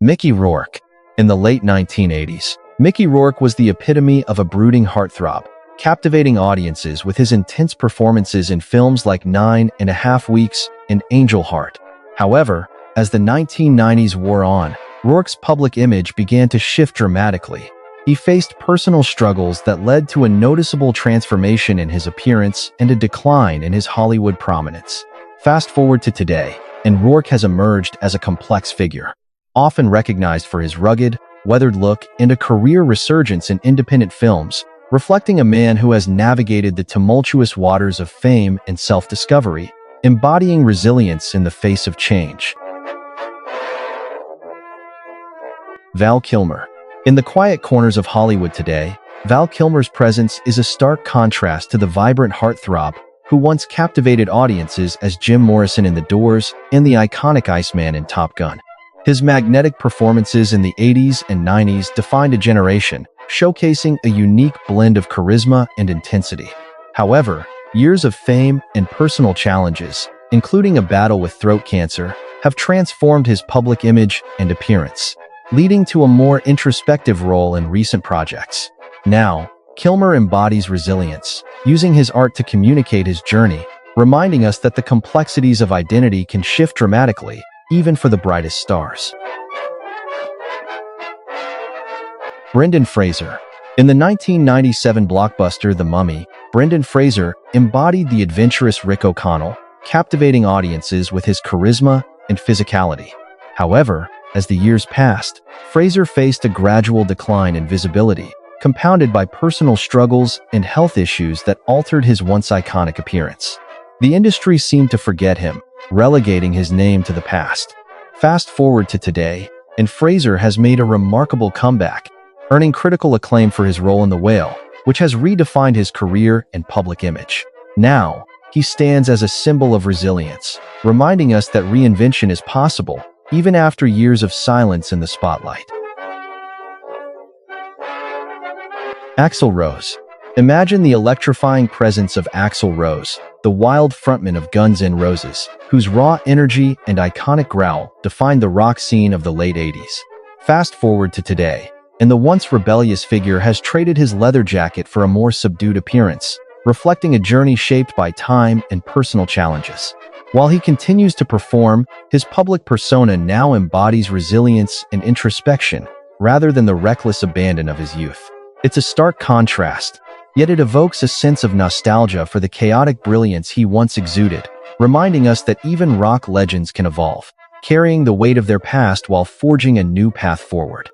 Mickey Rourke. In the late 1980s, Mickey Rourke was the epitome of a brooding heartthrob, captivating audiences with his intense performances in films like 9.5 Weeks and Angel Heart. However, as the 1990s wore on, Rourke's public image began to shift dramatically. He faced personal struggles that led to a noticeable transformation in his appearance and a decline in his Hollywood prominence. Fast forward to today, and Rourke has emerged as a complex figure, often recognized for his rugged, weathered look and a career resurgence in independent films, reflecting a man who has navigated the tumultuous waters of fame and self-discovery, embodying resilience in the face of change. Val Kilmer. In the quiet corners of Hollywood today, Val Kilmer's presence is a stark contrast to the vibrant heartthrob who once captivated audiences as Jim Morrison in The Doors and the iconic Iceman in Top Gun. His magnetic performances in the 80s and 90s defined a generation, showcasing a unique blend of charisma and intensity. However, years of fame and personal challenges, including a battle with throat cancer, have transformed his public image and appearance, leading to a more introspective role in recent projects. Now, Kilmer embodies resilience, using his art to communicate his journey, reminding us that the complexities of identity can shift dramatically, even for the brightest stars. Brendan Fraser. In the 1997 blockbuster The Mummy, Brendan Fraser embodied the adventurous Rick O'Connell, captivating audiences with his charisma and physicality. However, as the years passed, Fraser faced a gradual decline in visibility, compounded by personal struggles and health issues that altered his once iconic appearance. The industry seemed to forget him, relegating his name to the past. Fast forward to today, and Fraser has made a remarkable comeback, earning critical acclaim for his role in The Whale, which has redefined his career and public image. Now, he stands as a symbol of resilience, reminding us that reinvention is possible, even after years of silence in the spotlight. Axl Rose. Imagine the electrifying presence of Axl Rose, the wild frontman of Guns N' Roses, whose raw energy and iconic growl defined the rock scene of the late 80s. Fast forward to today, and the once rebellious figure has traded his leather jacket for a more subdued appearance, reflecting a journey shaped by time and personal challenges. While he continues to perform, his public persona now embodies resilience and introspection, rather than the reckless abandon of his youth. It's a stark contrast, yet it evokes a sense of nostalgia for the chaotic brilliance he once exuded, reminding us that even rock legends can evolve, carrying the weight of their past while forging a new path forward.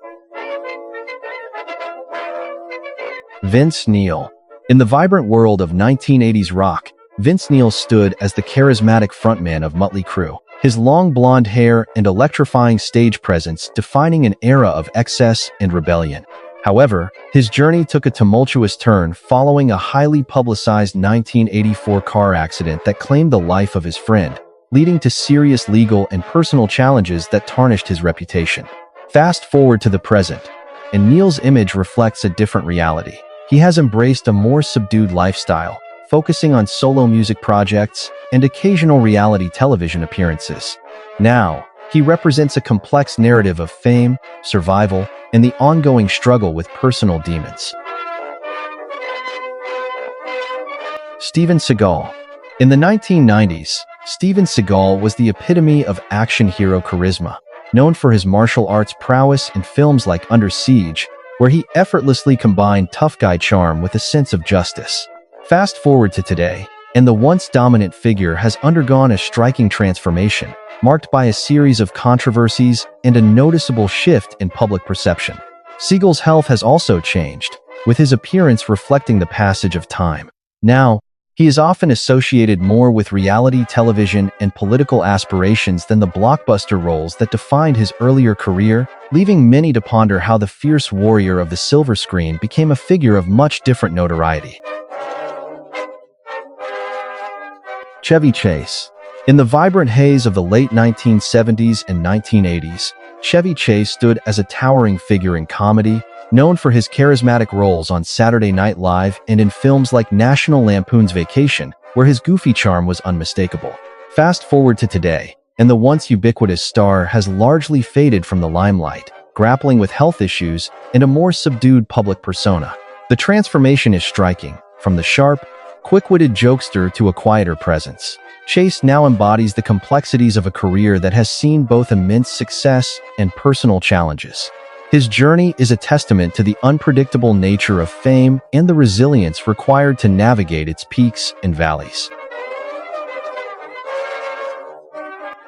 Vince Neil. In the vibrant world of 1980s rock, Vince Neil stood as the charismatic frontman of Mötley Crüe, his long blonde hair and electrifying stage presence defining an era of excess and rebellion. However, his journey took a tumultuous turn following a highly publicized 1984 car accident that claimed the life of his friend, leading to serious legal and personal challenges that tarnished his reputation. Fast forward to the present, and Neil's image reflects a different reality. He has embraced a more subdued lifestyle, focusing on solo music projects and occasional reality television appearances. Now, he represents a complex narrative of fame, survival, and the ongoing struggle with personal demons. Steven Seagal. In the 1990s, Steven Seagal was the epitome of action hero charisma, known for his martial arts prowess in films like Under Siege, where he effortlessly combined tough guy charm with a sense of justice. Fast forward to today, and the once dominant figure has undergone a striking transformation, marked by a series of controversies and a noticeable shift in public perception. Seagal's health has also changed, with his appearance reflecting the passage of time. Now, he is often associated more with reality television and political aspirations than the blockbuster roles that defined his earlier career, leaving many to ponder how the fierce warrior of the silver screen became a figure of much different notoriety. Chevy Chase. In the vibrant haze of the late 1970s and 1980s, Chevy Chase stood as a towering figure in comedy, known for his charismatic roles on Saturday Night Live and in films like National Lampoon's Vacation, where his goofy charm was unmistakable. Fast forward to today, and the once ubiquitous star has largely faded from the limelight, grappling with health issues and a more subdued public persona. The transformation is striking, from the sharp, quick-witted jokester to a quieter presence. Chase now embodies the complexities of a career that has seen both immense success and personal challenges. His journey is a testament to the unpredictable nature of fame and the resilience required to navigate its peaks and valleys.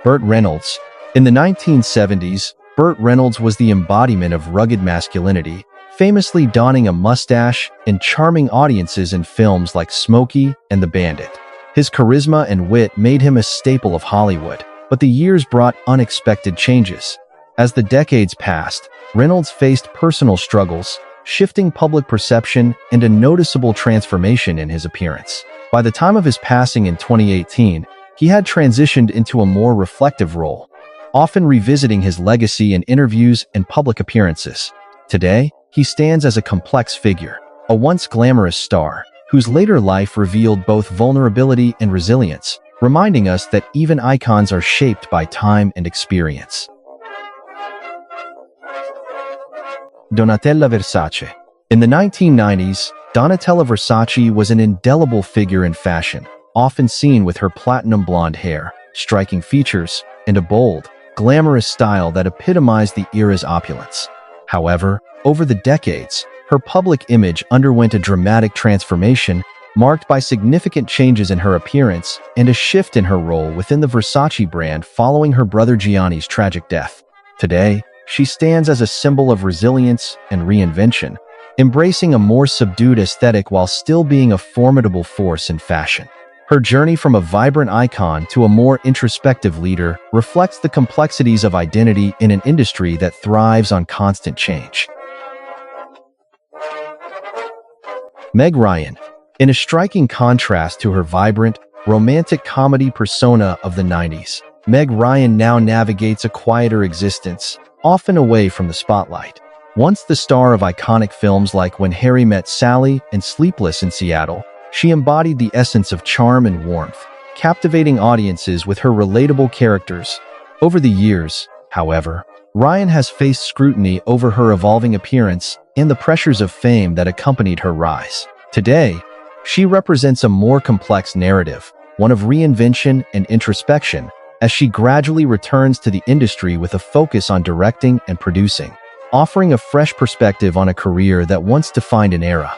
Burt Reynolds. In the 1970s, Burt Reynolds was the embodiment of rugged masculinity, famously donning a mustache and charming audiences in films like Smokey and the Bandit. His charisma and wit made him a staple of Hollywood, but the years brought unexpected changes. As the decades passed, Reynolds faced personal struggles, shifting public perception, and a noticeable transformation in his appearance. By the time of his passing in 2018, he had transitioned into a more reflective role, often revisiting his legacy in interviews and public appearances. Today, he stands as a complex figure, a once glamorous star, whose later life revealed both vulnerability and resilience, reminding us that even icons are shaped by time and experience. Donatella Versace. In the 1990s, Donatella Versace was an indelible figure in fashion, often seen with her platinum blonde hair, striking features, and a bold, glamorous style that epitomized the era's opulence. However, over the decades, her public image underwent a dramatic transformation, marked by significant changes in her appearance and a shift in her role within the Versace brand following her brother Gianni's tragic death. Today, she stands as a symbol of resilience and reinvention, embracing a more subdued aesthetic while still being a formidable force in fashion. Her journey from a vibrant icon to a more introspective leader reflects the complexities of identity in an industry that thrives on constant change. Meg Ryan. In a striking contrast to her vibrant, romantic comedy persona of the 90s, Meg Ryan now navigates a quieter existence, often away from the spotlight. Once the star of iconic films like When Harry Met Sally and Sleepless in Seattle, she embodied the essence of charm and warmth, captivating audiences with her relatable characters. Over the years, however, Ryan has faced scrutiny over her evolving appearance and the pressures of fame that accompanied her rise. Today, she represents a more complex narrative, one of reinvention and introspection, as she gradually returns to the industry with a focus on directing and producing, offering a fresh perspective on a career that once defined an era.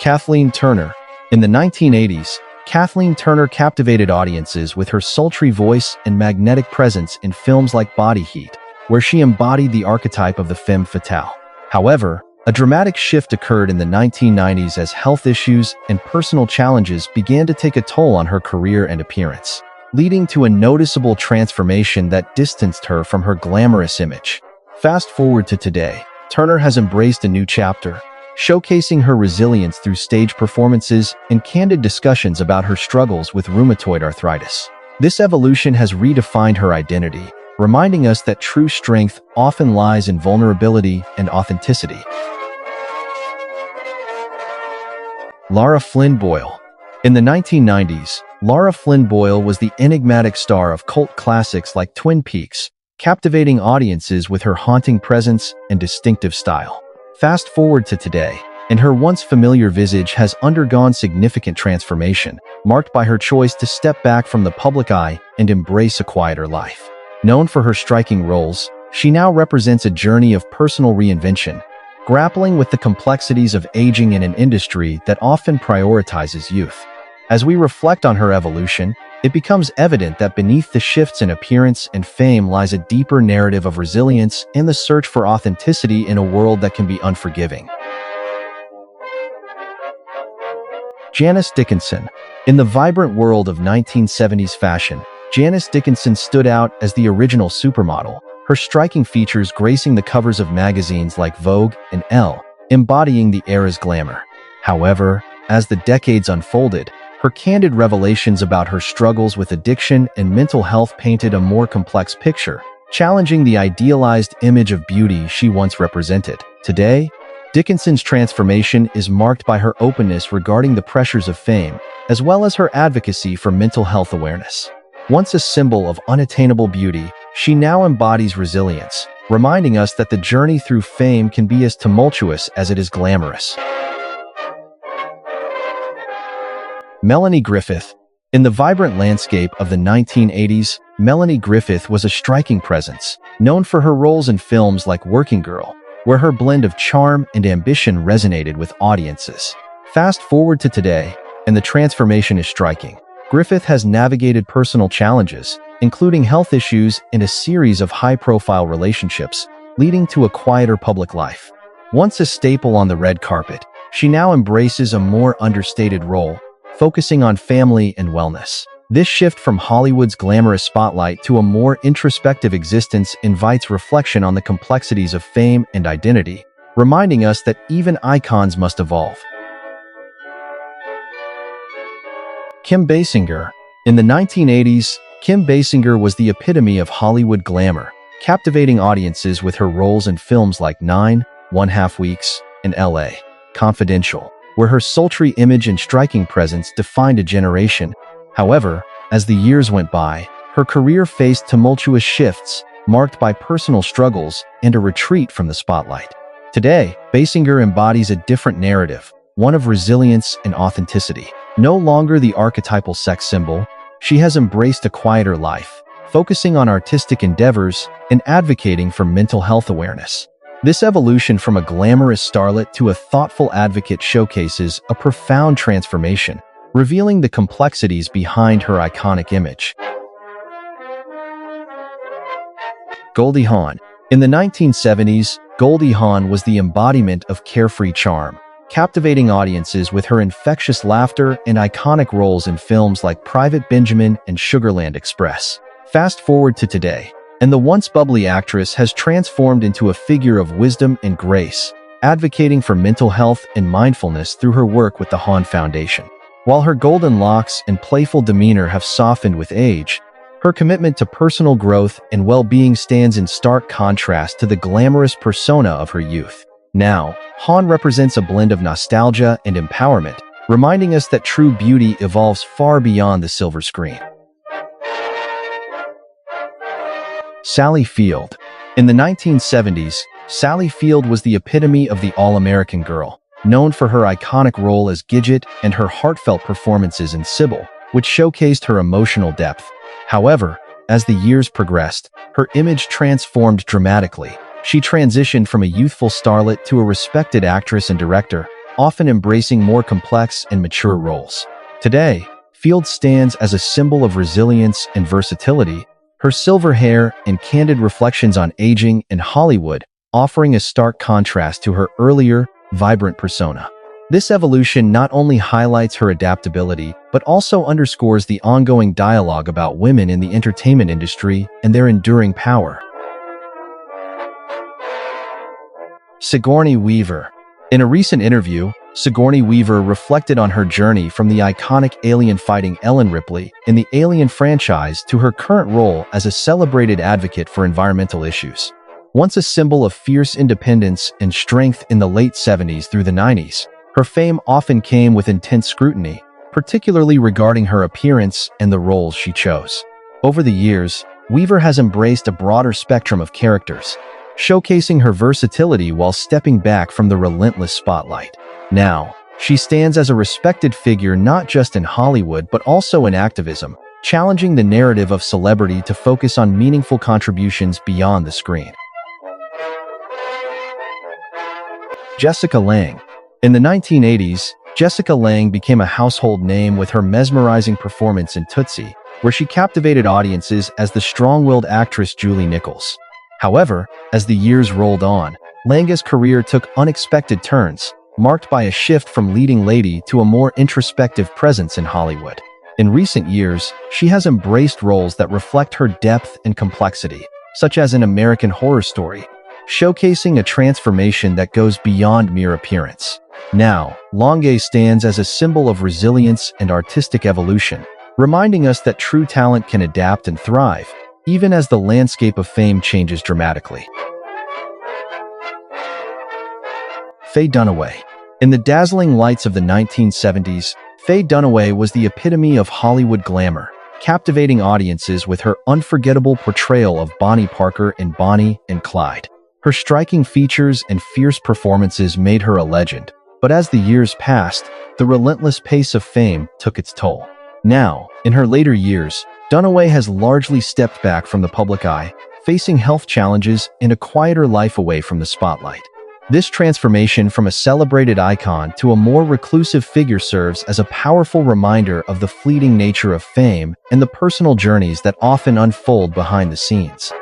Kathleen Turner. In the 1980s, Kathleen Turner captivated audiences with her sultry voice and magnetic presence in films like Body Heat, where she embodied the archetype of the femme fatale. However, a dramatic shift occurred in the 1990s as health issues and personal challenges began to take a toll on her career and appearance, leading to a noticeable transformation that distanced her from her glamorous image. Fast forward to today, Turner has embraced a new chapter, showcasing her resilience through stage performances and candid discussions about her struggles with rheumatoid arthritis. This evolution has redefined her identity, reminding us that true strength often lies in vulnerability and authenticity. Lara Flynn Boyle. In the 1990s, Lara Flynn Boyle was the enigmatic star of cult classics like Twin Peaks, captivating audiences with her haunting presence and distinctive style. Fast forward to today, and her once familiar visage has undergone significant transformation, marked by her choice to step back from the public eye and embrace a quieter life. Known for her striking roles, she now represents a journey of personal reinvention, grappling with the complexities of aging in an industry that often prioritizes youth. As we reflect on her evolution, it becomes evident that beneath the shifts in appearance and fame lies a deeper narrative of resilience and the search for authenticity in a world that can be unforgiving. Janice Dickinson. In the vibrant world of 1970s fashion, Janice Dickinson stood out as the original supermodel, her striking features gracing the covers of magazines like Vogue and Elle, embodying the era's glamour. However, as the decades unfolded, her candid revelations about her struggles with addiction and mental health painted a more complex picture, challenging the idealized image of beauty she once represented. Today, Dickinson's transformation is marked by her openness regarding the pressures of fame, as well as her advocacy for mental health awareness. Once a symbol of unattainable beauty, she now embodies resilience, reminding us that the journey through fame can be as tumultuous as it is glamorous. Melanie Griffith. In the vibrant landscape of the 1980s, Melanie Griffith was a striking presence, known for her roles in films like Working Girl, where her blend of charm and ambition resonated with audiences. Fast forward to today, and the transformation is striking. Griffith has navigated personal challenges, including health issues and a series of high-profile relationships, leading to a quieter public life. Once a staple on the red carpet, she now embraces a more understated role, focusing on family and wellness. This shift from Hollywood's glamorous spotlight to a more introspective existence invites reflection on the complexities of fame and identity, reminding us that even icons must evolve. Kim Basinger. In the 1980s, Kim Basinger was the epitome of Hollywood glamour, captivating audiences with her roles in films like 9.5 Weeks and L.A. Confidential, where her sultry image and striking presence defined a generation. However, as the years went by, her career faced tumultuous shifts, marked by personal struggles and a retreat from the spotlight. Today, Basinger embodies a different narrative, one of resilience and authenticity. No longer the archetypal sex symbol, she has embraced a quieter life, focusing on artistic endeavors and advocating for mental health awareness. This evolution from a glamorous starlet to a thoughtful advocate showcases a profound transformation, revealing the complexities behind her iconic image. Goldie Hawn. In the 1970s, Goldie Hawn was the embodiment of carefree charm, captivating audiences with her infectious laughter and iconic roles in films like Private Benjamin and Sugarland Express. Fast forward to today, and the once bubbly actress has transformed into a figure of wisdom and grace, advocating for mental health and mindfulness through her work with the Hawn Foundation. While her golden locks and playful demeanor have softened with age, her commitment to personal growth and well-being stands in stark contrast to the glamorous persona of her youth. Now, Hawn represents a blend of nostalgia and empowerment, reminding us that true beauty evolves far beyond the silver screen. Sally Field. In the 1970s, Sally Field was the epitome of the all-American girl, known for her iconic role as Gidget and her heartfelt performances in Sybil, which showcased her emotional depth. However, as the years progressed, her image transformed dramatically. She transitioned from a youthful starlet to a respected actress and director, often embracing more complex and mature roles. Today, Field stands as a symbol of resilience and versatility, her silver hair and candid reflections on aging in Hollywood offering a stark contrast to her earlier, vibrant persona. This evolution not only highlights her adaptability, but also underscores the ongoing dialogue about women in the entertainment industry and their enduring power. Sigourney Weaver. In a recent interview, Sigourney Weaver reflected on her journey from the iconic alien-fighting Ellen Ripley in the Alien franchise to her current role as a celebrated advocate for environmental issues. Once a symbol of fierce independence and strength in the late 70s through the 90s, her fame often came with intense scrutiny, particularly regarding her appearance and the roles she chose. Over the years, Weaver has embraced a broader spectrum of characters, showcasing her versatility while stepping back from the relentless spotlight. Now, she stands as a respected figure not just in Hollywood but also in activism, challenging the narrative of celebrity to focus on meaningful contributions beyond the screen. Jessica Lange. In the 1980s, Jessica Lange became a household name with her mesmerizing performance in Tootsie, where she captivated audiences as the strong-willed actress Julie Nichols. However, as the years rolled on, Lange's career took unexpected turns, marked by a shift from leading lady to a more introspective presence in Hollywood. In recent years, she has embraced roles that reflect her depth and complexity, such as in American Horror Story, showcasing a transformation that goes beyond mere appearance. Now, Lange stands as a symbol of resilience and artistic evolution, reminding us that true talent can adapt and thrive, even as the landscape of fame changes dramatically. Faye Dunaway. In the dazzling lights of the 1970s, Faye Dunaway was the epitome of Hollywood glamour, captivating audiences with her unforgettable portrayal of Bonnie Parker in Bonnie and Clyde. Her striking features and fierce performances made her a legend, but as the years passed, the relentless pace of fame took its toll. Now, in her later years, Dunaway has largely stepped back from the public eye, facing health challenges and a quieter life away from the spotlight. This transformation from a celebrated icon to a more reclusive figure serves as a powerful reminder of the fleeting nature of fame and the personal journeys that often unfold behind the scenes.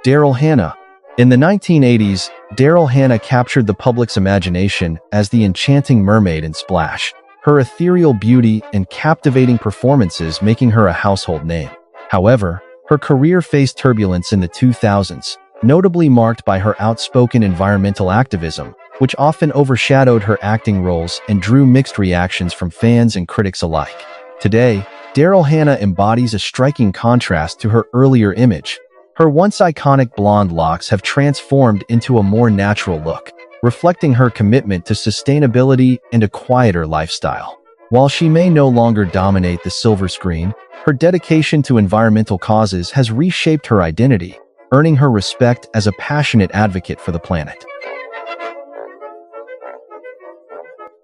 Daryl Hannah. In the 1980s, Daryl Hannah captured the public's imagination as the enchanting mermaid in Splash, her ethereal beauty and captivating performances making her a household name. However, her career faced turbulence in the 2000s, notably marked by her outspoken environmental activism, which often overshadowed her acting roles and drew mixed reactions from fans and critics alike. Today, Daryl Hannah embodies a striking contrast to her earlier image. Her once iconic blonde locks have transformed into a more natural look, reflecting her commitment to sustainability and a quieter lifestyle. While she may no longer dominate the silver screen, her dedication to environmental causes has reshaped her identity, earning her respect as a passionate advocate for the planet.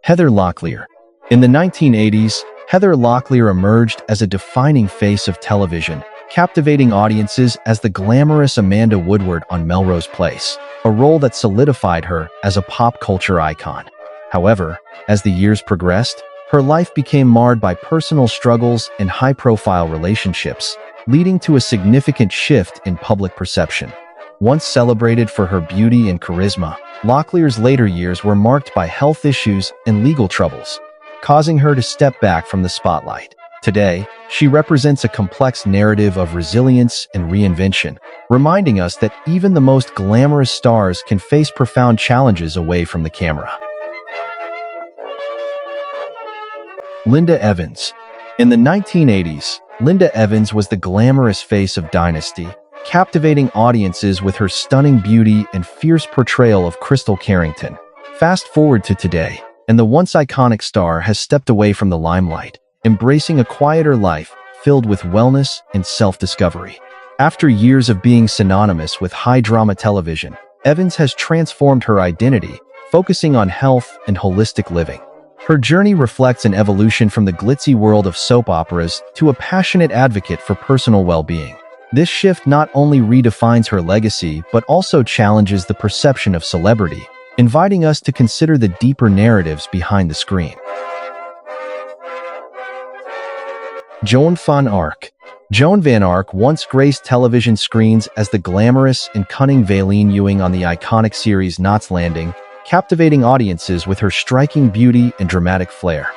Heather Locklear. In the 1980s, Heather Locklear emerged as a defining face of television, captivating audiences as the glamorous Amanda Woodward on Melrose Place, a role that solidified her as a pop culture icon. However, as the years progressed, her life became marred by personal struggles and high-profile relationships, leading to a significant shift in public perception. Once celebrated for her beauty and charisma, Locklear's later years were marked by health issues and legal troubles, causing her to step back from the spotlight. Today, she represents a complex narrative of resilience and reinvention, reminding us that even the most glamorous stars can face profound challenges away from the camera. Linda Evans. In the 1980s, Linda Evans was the glamorous face of Dynasty, captivating audiences with her stunning beauty and fierce portrayal of Crystal Carrington. Fast forward to today, and the once iconic star has stepped away from the limelight, embracing a quieter life filled with wellness and self-discovery. After years of being synonymous with high-drama television, Evans has transformed her identity, focusing on health and holistic living. Her journey reflects an evolution from the glitzy world of soap operas to a passionate advocate for personal well-being. This shift not only redefines her legacy but also challenges the perception of celebrity, inviting us to consider the deeper narratives behind the screen. Joan van Ark. Joan van Ark once graced television screens as the glamorous and cunning Valine Ewing on the iconic series Knots Landing, captivating audiences with her striking beauty and dramatic flair.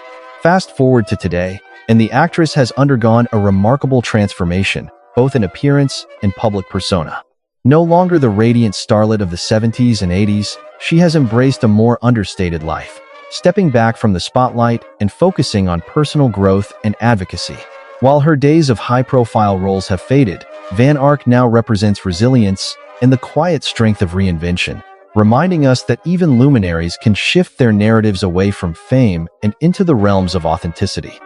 Fast forward to today, and the actress has undergone a remarkable transformation, both in appearance and public persona. No longer the radiant starlet of the 70s and 80s, she has embraced a more understated life, stepping back from the spotlight and focusing on personal growth and advocacy. While her days of high-profile roles have faded, Van Ark now represents resilience and the quiet strength of reinvention, reminding us that even luminaries can shift their narratives away from fame and into the realms of authenticity.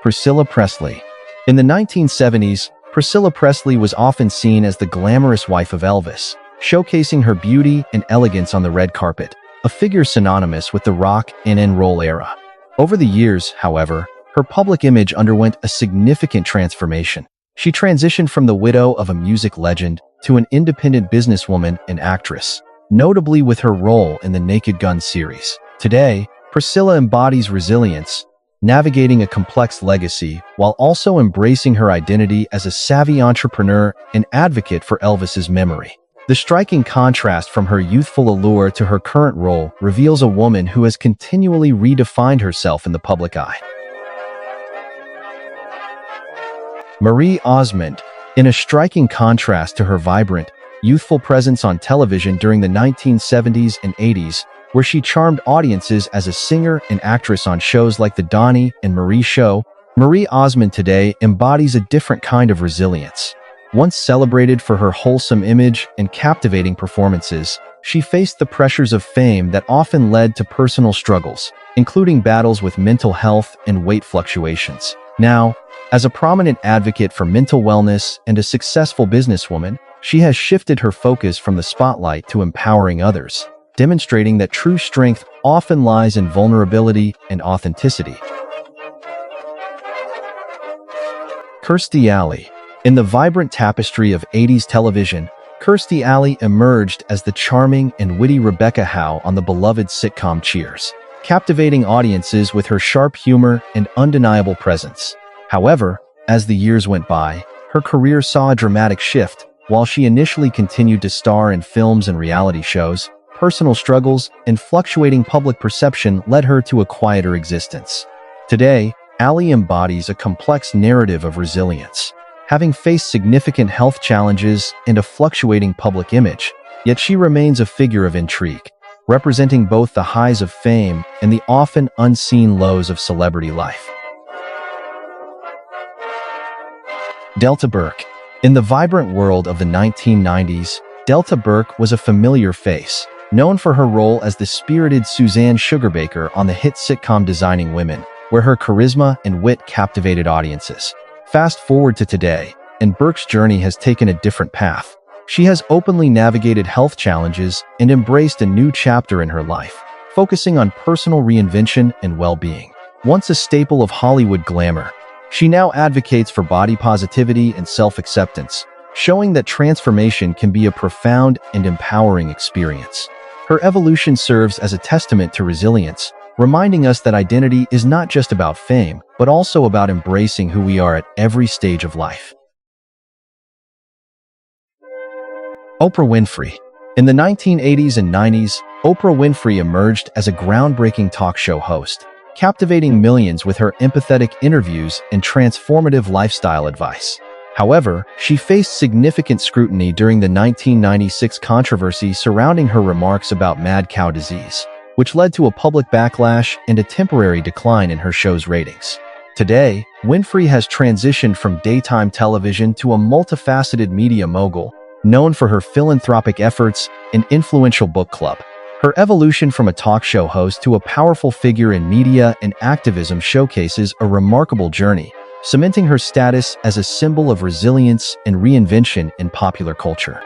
Priscilla Presley. In the 1970s, Priscilla Presley was often seen as the glamorous wife of Elvis, showcasing her beauty and elegance on the red carpet, a figure synonymous with the rock and roll era. Over the years, however, her public image underwent a significant transformation. She transitioned from the widow of a music legend to an independent businesswoman and actress, notably with her role in the Naked Gun series. Today, Priscilla embodies resilience, navigating a complex legacy while also embracing her identity as a savvy entrepreneur and advocate for Elvis's memory. The striking contrast from her youthful allure to her current role reveals a woman who has continually redefined herself in the public eye. Marie Osmond. In a striking contrast to her vibrant, youthful presence on television during the 1970s and 80s, where she charmed audiences as a singer and actress on shows like The Donnie and Marie Show, Marie Osmond today embodies a different kind of resilience. Once celebrated for her wholesome image and captivating performances, she faced the pressures of fame that often led to personal struggles, including battles with mental health and weight fluctuations. Now, as a prominent advocate for mental wellness and a successful businesswoman, she has shifted her focus from the spotlight to empowering others, demonstrating that true strength often lies in vulnerability and authenticity. Kirstie Alley. In the vibrant tapestry of 80s television, Kirstie Alley emerged as the charming and witty Rebecca Howe on the beloved sitcom Cheers, captivating audiences with her sharp humor and undeniable presence. However, as the years went by, her career saw a dramatic shift. While she initially continued to star in films and reality shows, personal struggles and fluctuating public perception led her to a quieter existence. Today, Alley embodies a complex narrative of resilience. Having faced significant health challenges and a fluctuating public image, yet she remains a figure of intrigue, representing both the highs of fame and the often unseen lows of celebrity life. Delta Burke. In the vibrant world of the 1990s, Delta Burke was a familiar face, known for her role as the spirited Suzanne Sugarbaker on the hit sitcom Designing Women, where her charisma and wit captivated audiences. Fast forward to today, and Burke's journey has taken a different path. She has openly navigated health challenges and embraced a new chapter in her life, focusing on personal reinvention and well-being. Once a staple of Hollywood glamour, she now advocates for body positivity and self-acceptance, showing that transformation can be a profound and empowering experience. Her evolution serves as a testament to resilience, reminding us that identity is not just about fame, but also about embracing who we are at every stage of life. Oprah Winfrey. In the 1980s and 90s, Oprah Winfrey emerged as a groundbreaking talk show host, captivating millions with her empathetic interviews and transformative lifestyle advice. However, she faced significant scrutiny during the 1996 controversy surrounding her remarks about mad cow disease, which led to a public backlash and a temporary decline in her show's ratings. Today, Winfrey has transitioned from daytime television to a multifaceted media mogul, known for her philanthropic efforts and influential book club. Her evolution from a talk show host to a powerful figure in media and activism showcases a remarkable journey, cementing her status as a symbol of resilience and reinvention in popular culture.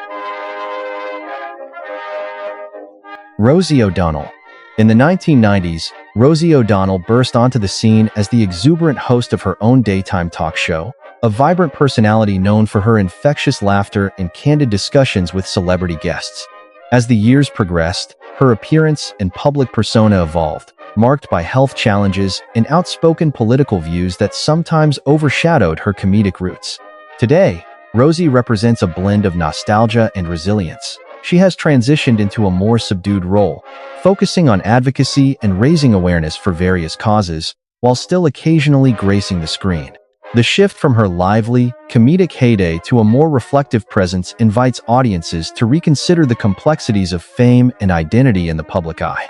Rosie O'Donnell. In the 1990s, Rosie O'Donnell burst onto the scene as the exuberant host of her own daytime talk show, a vibrant personality known for her infectious laughter and candid discussions with celebrity guests. As the years progressed, her appearance and public persona evolved, marked by health challenges and outspoken political views that sometimes overshadowed her comedic roots. Today, Rosie represents a blend of nostalgia and resilience. She has transitioned into a more subdued role, focusing on advocacy and raising awareness for various causes, while still occasionally gracing the screen. The shift from her lively, comedic heyday to a more reflective presence invites audiences to reconsider the complexities of fame and identity in the public eye.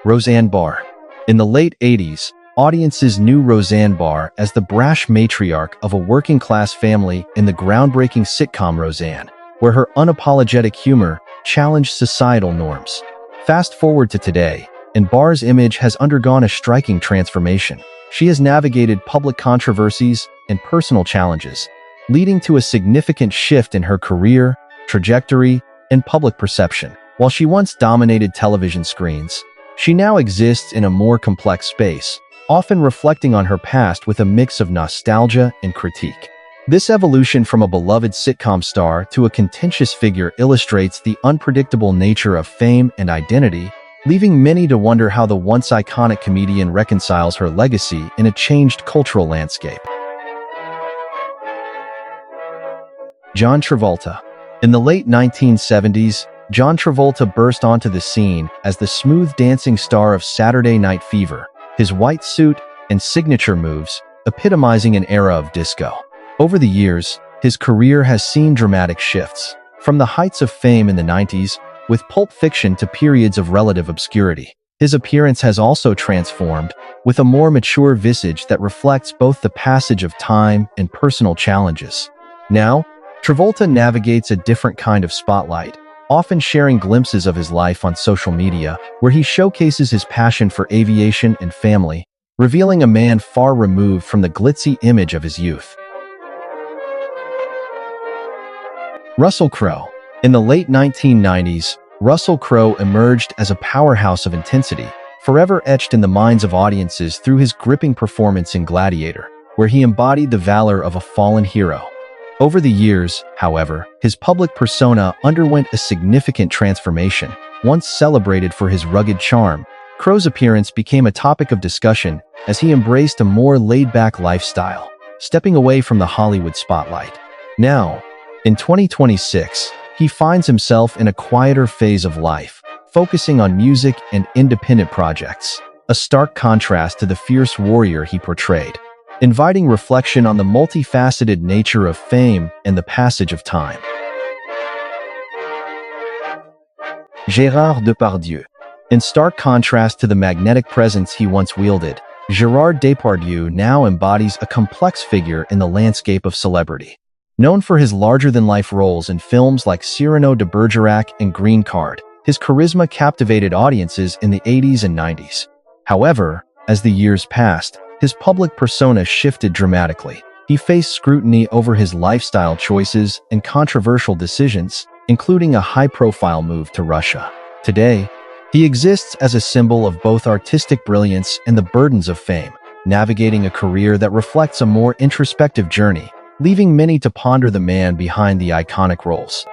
Roseanne Barr. In the late 80s, audiences knew Roseanne Barr as the brash matriarch of a working-class family in the groundbreaking sitcom Roseanne, where her unapologetic humor challenged societal norms. Fast forward to today, and Barr's image has undergone a striking transformation. She has navigated public controversies and personal challenges, leading to a significant shift in her career, trajectory, and public perception. While she once dominated television screens, she now exists in a more complex space, often reflecting on her past with a mix of nostalgia and critique. This evolution from a beloved sitcom star to a contentious figure illustrates the unpredictable nature of fame and identity, leaving many to wonder how the once iconic comedian reconciles her legacy in a changed cultural landscape. John Travolta. In the late 1970s, John Travolta burst onto the scene as the smooth dancing star of Saturday Night Fever, his white suit and signature moves epitomizing an era of disco. Over the years, his career has seen dramatic shifts, from the heights of fame in the 90s, with Pulp Fiction to periods of relative obscurity. His appearance has also transformed, with a more mature visage that reflects both the passage of time and personal challenges. Now, Travolta navigates a different kind of spotlight, often sharing glimpses of his life on social media, where he showcases his passion for aviation and family, revealing a man far removed from the glitzy image of his youth. Russell Crowe. In the late 1990s, Russell Crowe emerged as a powerhouse of intensity, forever etched in the minds of audiences through his gripping performance in Gladiator, where he embodied the valor of a fallen hero. Over the years, however, his public persona underwent a significant transformation. Once celebrated for his rugged charm, Crowe's appearance became a topic of discussion as he embraced a more laid-back lifestyle, stepping away from the Hollywood spotlight. Now, in 2026, he finds himself in a quieter phase of life, focusing on music and independent projects, a stark contrast to the fierce warrior he portrayed, inviting reflection on the multifaceted nature of fame and the passage of time. Gérard Depardieu. In stark contrast to the magnetic presence he once wielded, Gérard Depardieu now embodies a complex figure in the landscape of celebrity. Known for his larger-than-life roles in films like Cyrano de Bergerac and Green Card, his charisma captivated audiences in the 80s and 90s. However, as the years passed, his public persona shifted dramatically. He faced scrutiny over his lifestyle choices and controversial decisions, including a high-profile move to Russia. Today, he exists as a symbol of both artistic brilliance and the burdens of fame, navigating a career that reflects a more introspective journey, leaving many to ponder the man behind the iconic roles.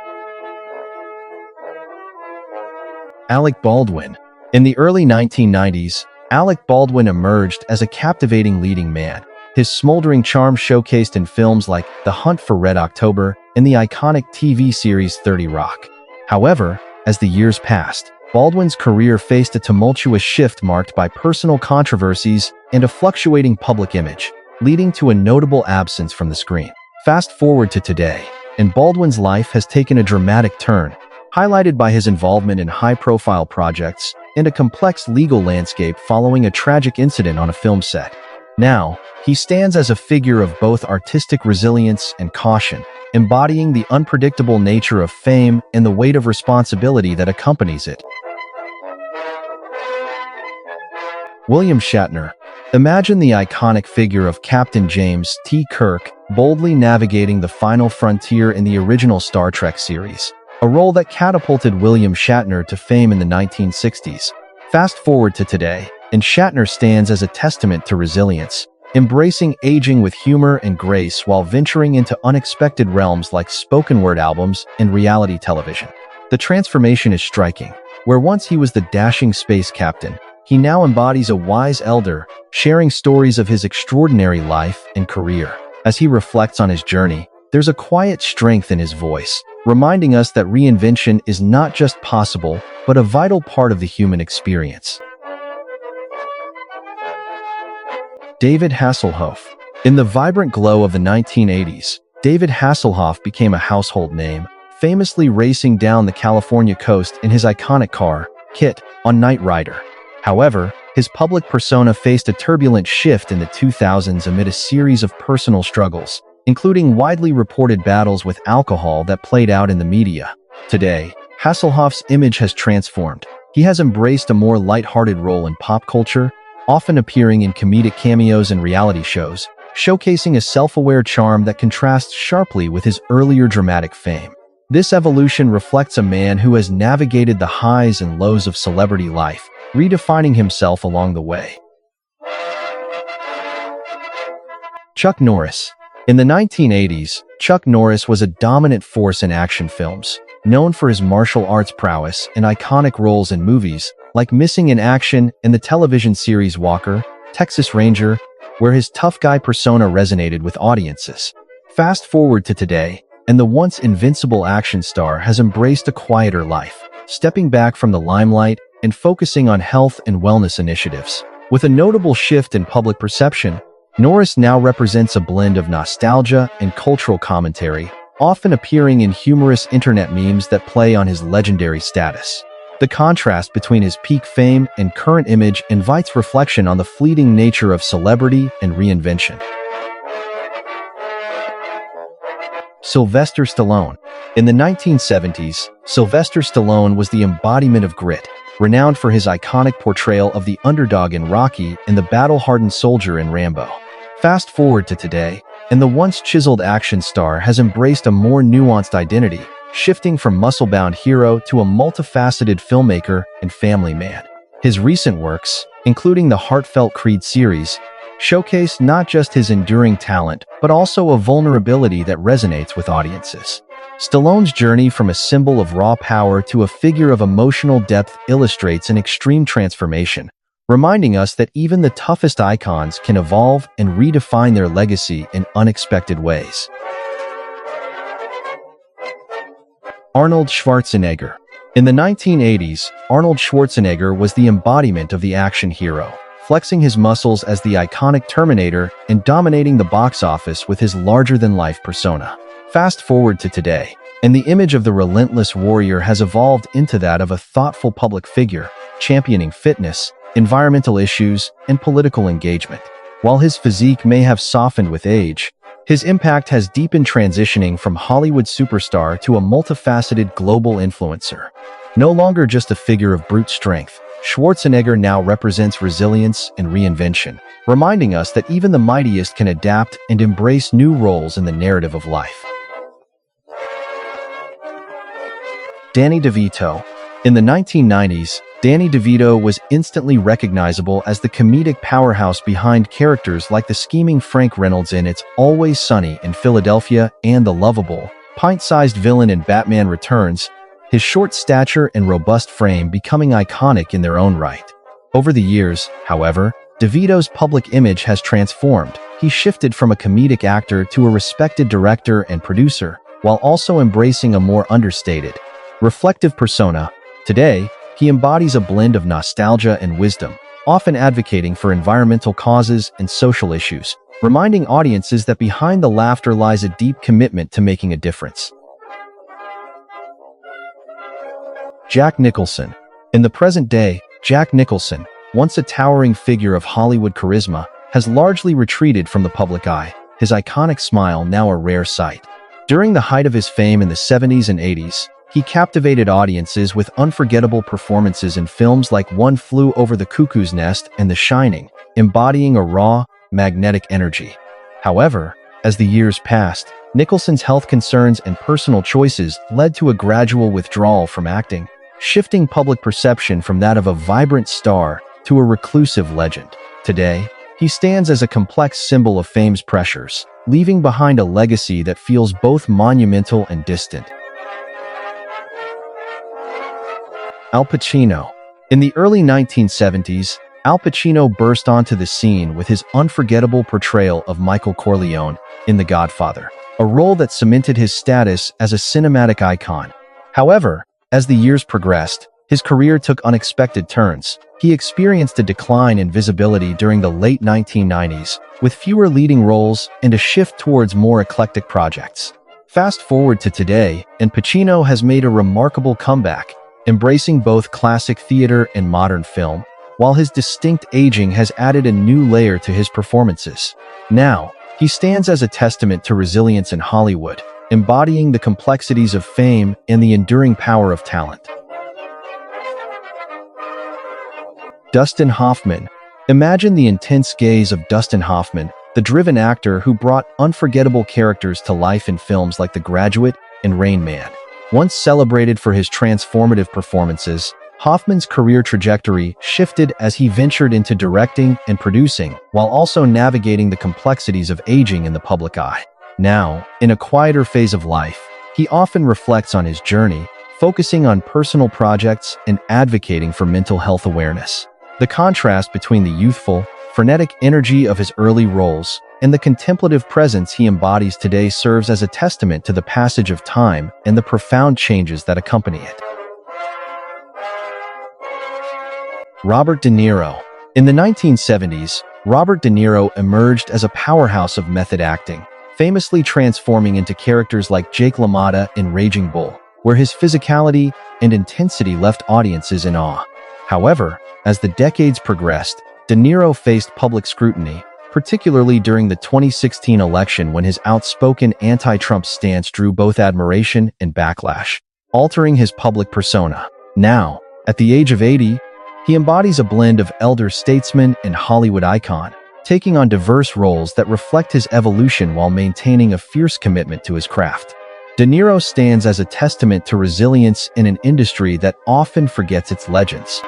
Alec Baldwin. In the early 1990s, Alec Baldwin emerged as a captivating leading man, his smoldering charm showcased in films like The Hunt for Red October and the iconic TV series 30 Rock. However, as the years passed, Baldwin's career faced a tumultuous shift marked by personal controversies and a fluctuating public image, leading to a notable absence from the screen. Fast forward to today, and Baldwin's life has taken a dramatic turn, highlighted by his involvement in high-profile projects and a complex legal landscape following a tragic incident on a film set. Now, he stands as a figure of both artistic resilience and caution, embodying the unpredictable nature of fame and the weight of responsibility that accompanies it. William Shatner. Imagine the iconic figure of Captain James T. Kirk boldly navigating the final frontier in the original Star Trek series, a role that catapulted William Shatner to fame in the 1960s. Fast forward to today, and Shatner stands as a testament to resilience, embracing aging with humor and grace while venturing into unexpected realms like spoken-word albums and reality television. The transformation is striking. Where once he was the dashing space captain, he now embodies a wise elder, sharing stories of his extraordinary life and career. As he reflects on his journey, there's a quiet strength in his voice, reminding us that reinvention is not just possible, but a vital part of the human experience. David Hasselhoff. In the vibrant glow of the 1980s, David Hasselhoff became a household name, famously racing down the California coast in his iconic car, Kit, on Knight Rider. However, his public persona faced a turbulent shift in the 2000s amid a series of personal struggles, including widely reported battles with alcohol that played out in the media. Today, Hasselhoff's image has transformed. He has embraced a more lighthearted role in pop culture, often appearing in comedic cameos and reality shows, showcasing a self-aware charm that contrasts sharply with his earlier dramatic fame. This evolution reflects a man who has navigated the highs and lows of celebrity life, redefining himself along the way. Chuck Norris. In the 1980s, Chuck Norris was a dominant force in action films, known for his martial arts prowess and iconic roles in movies like Missing in Action and the television series Walker, Texas Ranger, where his tough guy persona resonated with audiences. Fast forward to today, and the once invincible action star has embraced a quieter life, stepping back from the limelight and focusing on health and wellness initiatives. With a notable shift in public perception, Norris now represents a blend of nostalgia and cultural commentary, often appearing in humorous internet memes that play on his legendary status. The contrast between his peak fame and current image invites reflection on the fleeting nature of celebrity and reinvention. Sylvester Stallone. In the 1970s, Sylvester Stallone was the embodiment of grit, renowned for his iconic portrayal of the underdog in Rocky and the battle-hardened soldier in Rambo. Fast forward to today, and the once chiseled action star has embraced a more nuanced identity, shifting from muscle-bound hero to a multifaceted filmmaker and family man. His recent works, including the heartfelt Creed series, showcase not just his enduring talent, but also a vulnerability that resonates with audiences. Stallone's journey from a symbol of raw power to a figure of emotional depth illustrates an extreme transformation, reminding us that even the toughest icons can evolve and redefine their legacy in unexpected ways. Arnold Schwarzenegger. In the 1980s, Arnold Schwarzenegger was the embodiment of the action hero, flexing his muscles as the iconic Terminator and dominating the box office with his larger-than-life persona. Fast forward to today, and the image of the relentless warrior has evolved into that of a thoughtful public figure, championing fitness, environmental issues, and political engagement. While his physique may have softened with age, his impact has deepened, transitioning from Hollywood superstar to a multifaceted global influencer. No longer just a figure of brute strength, Schwarzenegger now represents resilience and reinvention, reminding us that even the mightiest can adapt and embrace new roles in the narrative of life. Danny DeVito. In the 1990s, Danny DeVito was instantly recognizable as the comedic powerhouse behind characters like the scheming Frank Reynolds in It's Always Sunny in Philadelphia and the lovable, pint-sized villain in Batman Returns, his short stature and robust frame becoming iconic in their own right. Over the years, however, DeVito's public image has transformed. He shifted from a comedic actor to a respected director and producer, while also embracing a more understated, reflective persona. Today, he embodies a blend of nostalgia and wisdom, often advocating for environmental causes and social issues, reminding audiences that behind the laughter lies a deep commitment to making a difference. Jack Nicholson. In the present day, Jack Nicholson, once a towering figure of Hollywood charisma, has largely retreated from the public eye, his iconic smile now a rare sight. During the height of his fame in the 70s and 80s, he captivated audiences with unforgettable performances in films like One Flew Over the Cuckoo's Nest and The Shining, embodying a raw, magnetic energy. However, as the years passed, Nicholson's health concerns and personal choices led to a gradual withdrawal from acting, shifting public perception from that of a vibrant star to a reclusive legend. Today, he stands as a complex symbol of fame's pressures, leaving behind a legacy that feels both monumental and distant. Al Pacino. In the early 1970s, Al Pacino burst onto the scene with his unforgettable portrayal of Michael Corleone in The Godfather, a role that cemented his status as a cinematic icon. However, as the years progressed, his career took unexpected turns. He experienced a decline in visibility during the late 1990s, with fewer leading roles and a shift towards more eclectic projects. Fast forward to today, and Pacino has made a remarkable comeback, embracing both classic theater and modern film, while his distinct aging has added a new layer to his performances. Now, he stands as a testament to resilience in Hollywood, embodying the complexities of fame and the enduring power of talent. Dustin Hoffman. Imagine the intense gaze of Dustin Hoffman, the driven actor who brought unforgettable characters to life in films like The Graduate and Rain Man. Once celebrated for his transformative performances, Hoffman's career trajectory shifted as he ventured into directing and producing, while also navigating the complexities of aging in the public eye. Now, in a quieter phase of life, he often reflects on his journey, focusing on personal projects and advocating for mental health awareness. The contrast between the youthful, frenetic energy of his early roles and the contemplative presence he embodies today serves as a testament to the passage of time and the profound changes that accompany it. Robert De Niro. In the 1970s, Robert De Niro emerged as a powerhouse of method acting, famously transforming into characters like Jake LaMotta in Raging Bull, where his physicality and intensity left audiences in awe. However, as the decades progressed, De Niro faced public scrutiny, particularly during the 2016 election when his outspoken anti-Trump stance drew both admiration and backlash, altering his public persona. Now, at the age of 80, he embodies a blend of elder statesman and Hollywood icon, taking on diverse roles that reflect his evolution while maintaining a fierce commitment to his craft. De Niro stands as a testament to resilience in an industry that often forgets its legends.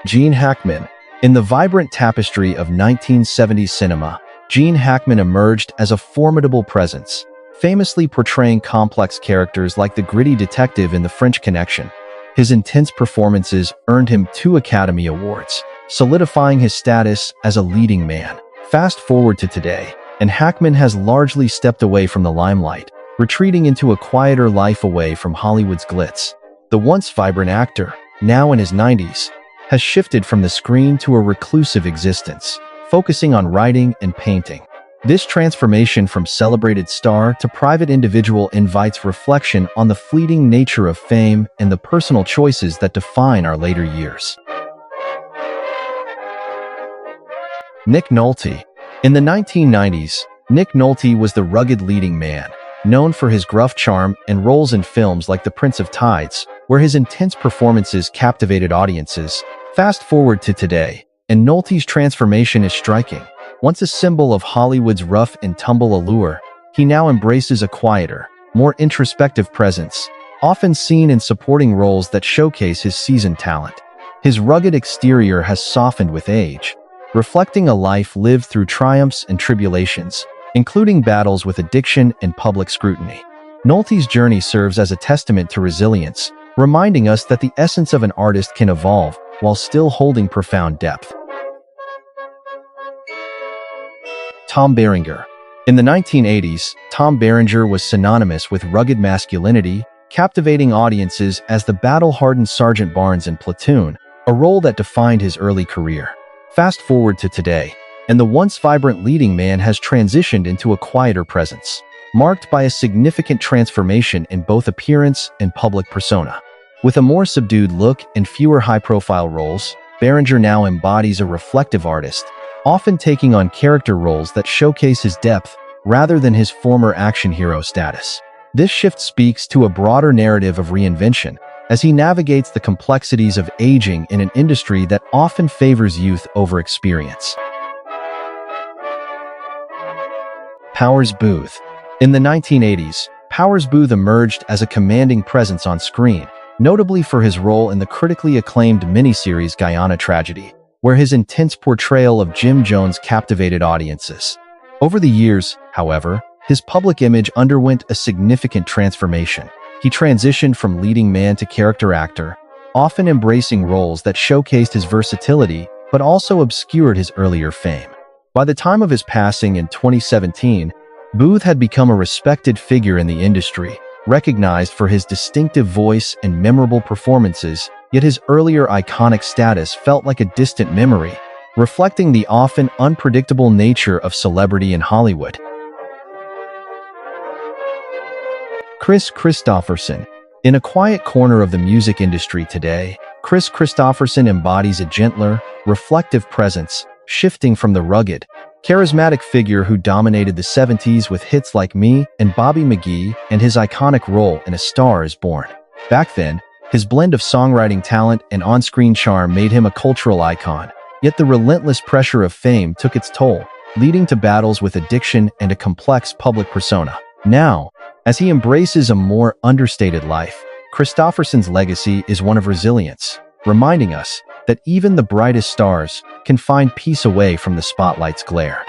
Gene Hackman. In the vibrant tapestry of 1970s cinema, Gene Hackman emerged as a formidable presence, famously portraying complex characters like the gritty detective in The French Connection. His intense performances earned him 2 Academy Awards, solidifying his status as a leading man. Fast forward to today, and Hackman has largely stepped away from the limelight, retreating into a quieter life away from Hollywood's glitz. The once vibrant actor, now in his 90s, has shifted from the screen to a reclusive existence, focusing on writing and painting. This transformation from celebrated star to private individual invites reflection on the fleeting nature of fame and the personal choices that define our later years. Nick Nolte. In the 1990s, Nick Nolte was the rugged leading man, known for his gruff charm and roles in films like The Prince of Tides, where his intense performances captivated audiences. Fast forward to today, and Nolte's transformation is striking. Once a symbol of Hollywood's rough and tumble allure, he now embraces a quieter, more introspective presence, often seen in supporting roles that showcase his seasoned talent. His rugged exterior has softened with age, reflecting a life lived through triumphs and tribulations, including battles with addiction and public scrutiny. Nolte's journey serves as a testament to resilience, reminding us that the essence of an artist can evolve while still holding profound depth. Tom Berenger. In the 1980s, Tom Berenger was synonymous with rugged masculinity, captivating audiences as the battle-hardened Sergeant Barnes in Platoon, a role that defined his early career. Fast forward to today, and the once vibrant leading man has transitioned into a quieter presence, marked by a significant transformation in both appearance and public persona. With a more subdued look and fewer high-profile roles, Berenger now embodies a reflective artist, often taking on character roles that showcase his depth rather than his former action hero status. This shift speaks to a broader narrative of reinvention, as he navigates the complexities of aging in an industry that often favors youth over experience. Powers Booth. In the 1980s, Powers Booth emerged as a commanding presence on screen, notably for his role in the critically acclaimed miniseries Guyana Tragedy, where his intense portrayal of Jim Jones captivated audiences. Over the years, however, his public image underwent a significant transformation. He transitioned from leading man to character actor, often embracing roles that showcased his versatility but also obscured his earlier fame. By the time of his passing in 2017, Booth had become a respected figure in the industry, recognized for his distinctive voice and memorable performances, yet his earlier iconic status felt like a distant memory, reflecting the often unpredictable nature of celebrity in Hollywood. Kris Kristofferson. In a quiet corner of the music industry today, Kris Kristofferson embodies a gentler, reflective presence, shifting from the rugged, charismatic figure who dominated the 70s with hits like Me and Bobby McGee and his iconic role in A Star is Born. Back then, his blend of songwriting talent and on-screen charm made him a cultural icon, yet the relentless pressure of fame took its toll, leading to battles with addiction and a complex public persona. Now, as he embraces a more understated life, Kristofferson's legacy is one of resilience, reminding us that even the brightest stars can find peace away from the spotlight's glare.